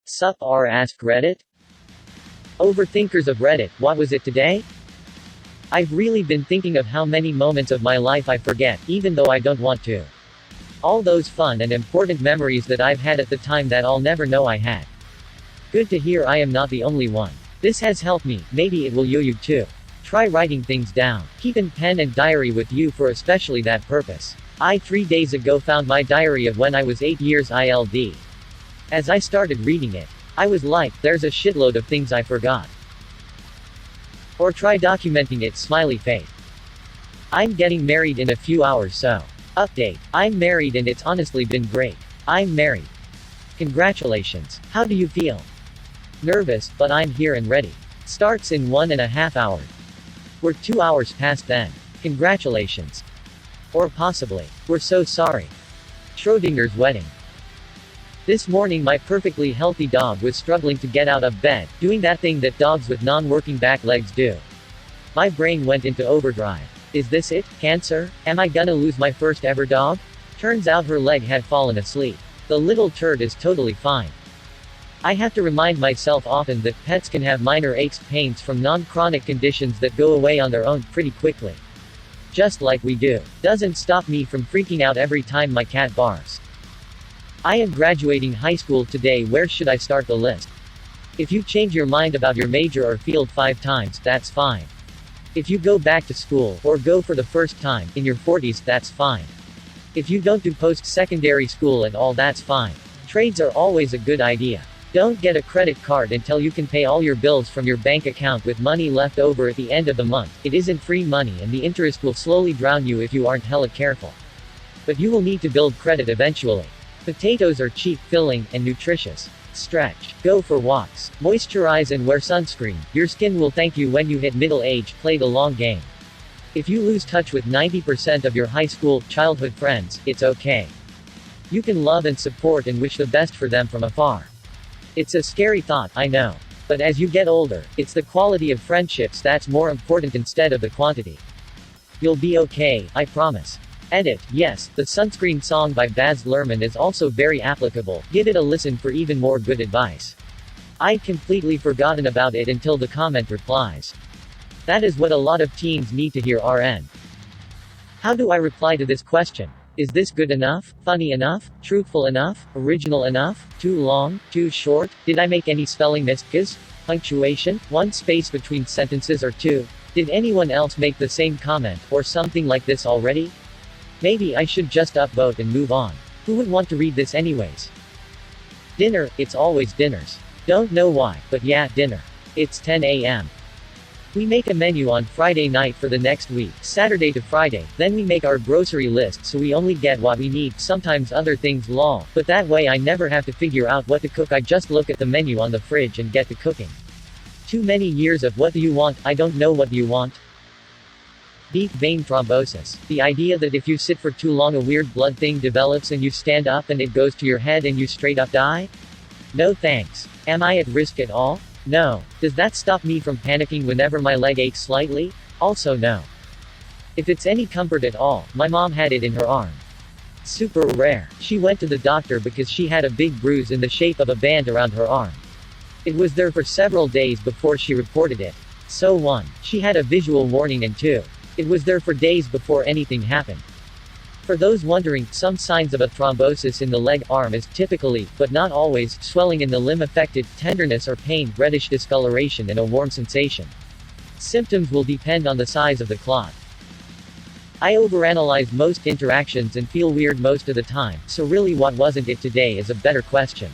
Sup AskReddit? Overthinkers of Reddit, what was it today? I've really been thinking of how many moments of my life I forget, even though I don't want to. All those fun and important memories that I've had at the time that I'll never know I had. Good to hear I am not the only one. This has helped me, maybe it will you too. Try writing things down. Keep a pen and diary with you for especially that purpose. I 3 days ago found my diary of when I was 8 years old. As I started reading it, I was like, there's a shitload of things I forgot. Or try documenting it, smiley face. I'm getting married in a few hours, so. Update. I'm married and it's honestly been great. I'm married. Congratulations. How do you feel? Nervous, but I'm here and ready. Starts in 1.5 hours. We're 2 hours past then. Congratulations. Or possibly. We're so sorry. Schrodinger's wedding. This morning my perfectly healthy dog was struggling to get out of bed, doing that thing that dogs with non-working back legs do. My brain went into overdrive. Is this it? Cancer? Am I gonna lose my first ever dog? Turns out her leg had fallen asleep. The little turd is totally fine. I have to remind myself often that pets can have minor aches, pains from non-chronic conditions that go away on their own pretty quickly. Just like we do. Doesn't stop me from freaking out every time my cat barks. I am graduating high school today. Where should I start the list? If you change your mind about your major or field 5 times, that's fine. If you go back to school, or go for the first time, in your 40s, that's fine. If you don't do post-secondary school at all, that's fine. Trades are always a good idea. Don't get a credit card until you can pay all your bills from your bank account with money left over at the end of the month. It isn't free money and the interest will slowly drown you if you aren't hella careful. But you will need to build credit eventually. Potatoes are cheap, filling, and nutritious. Stretch. Go for walks. Moisturize and wear sunscreen. Your skin will thank you when you hit middle age. Play the long game. If you lose touch with 90% of your high school, childhood friends, it's okay. You can love and support and wish the best for them from afar. It's a scary thought, I know. But as you get older, it's the quality of friendships that's more important instead of the quantity. You'll be okay, I promise. Edit. Yes, the Sunscreen song by Baz Luhrmann is also very applicable. Give it a listen for even more good advice. I'd completely forgotten about it until the comment replies. That is what a lot of teens need to hear. RN. How do I reply to this question? Is this good enough? Funny enough? Truthful enough? Original enough? Too long? Too short? Did I make any spelling mistakes? Punctuation? 1 space between sentences or 2? Did anyone else make the same comment, or something like this already? Maybe I should just upvote and move on. Who would want to read this anyways? Dinner, it's always dinners. Don't know why, but yeah, dinner. It's 10 a.m. We make a menu on Friday night for the next week, Saturday to Friday, then we make our grocery list so we only get what we need, sometimes other things lol, but that way I never have to figure out what to cook. I just look at the menu on the fridge and get to cooking. Too many years of what do you want, I don't know what you want. Deep vein thrombosis. The idea that if you sit for too long a weird blood thing develops and you stand up and it goes to your head and you straight up die? No thanks. Am I at risk at all? No. Does that stop me from panicking whenever my leg aches slightly? Also no. If it's any comfort at all, my mom had it in her arm. Super rare. She went to the doctor because she had a big bruise in the shape of a band around her arm. It was there for several days before she reported it. So 1. She had a visual warning and 2. It was there for days before anything happened. For those wondering, some signs of a thrombosis in the leg arm is typically, but not always, swelling in the limb affected, tenderness or pain, reddish discoloration and a warm sensation. Symptoms will depend on the size of the clot. I overanalyze most interactions and feel weird most of the time, so really what wasn't it today is a better question.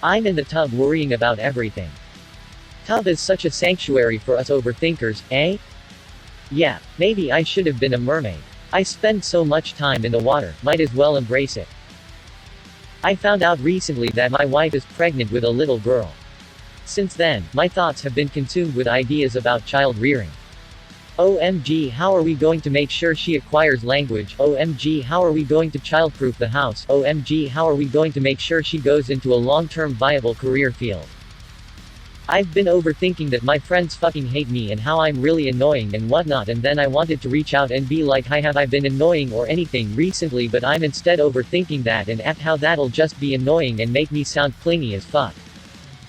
I'm in the tub worrying about everything. Tub is such a sanctuary for us overthinkers, eh? Yeah, maybe I should have been a mermaid. I spend so much time in the water, might as well embrace it. I found out recently that my wife is pregnant with a little girl. Since then, my thoughts have been consumed with ideas about child rearing. OMG, how are we going to make sure she acquires language? OMG, how are we going to childproof the house? OMG, how are we going to make sure she goes into a long-term viable career field? I've been overthinking that my friends fucking hate me and how I'm really annoying and whatnot, and then I wanted to reach out and be like, hi, have I been annoying or anything recently, but I'm instead overthinking that and how that'll just be annoying and make me sound clingy as fuck.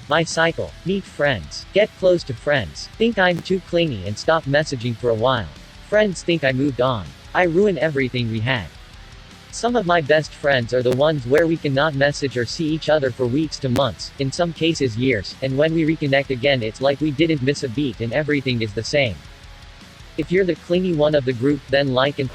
My cycle. Meet friends. Get close to friends. Think I'm too clingy and stop messaging for a while. Friends think I moved on. I ruin everything we had. Some of my best friends are the ones where we cannot message or see each other for weeks to months, in some cases years, and when we reconnect again it's like we didn't miss a beat and everything is the same. If you're the clingy one of the group, then like and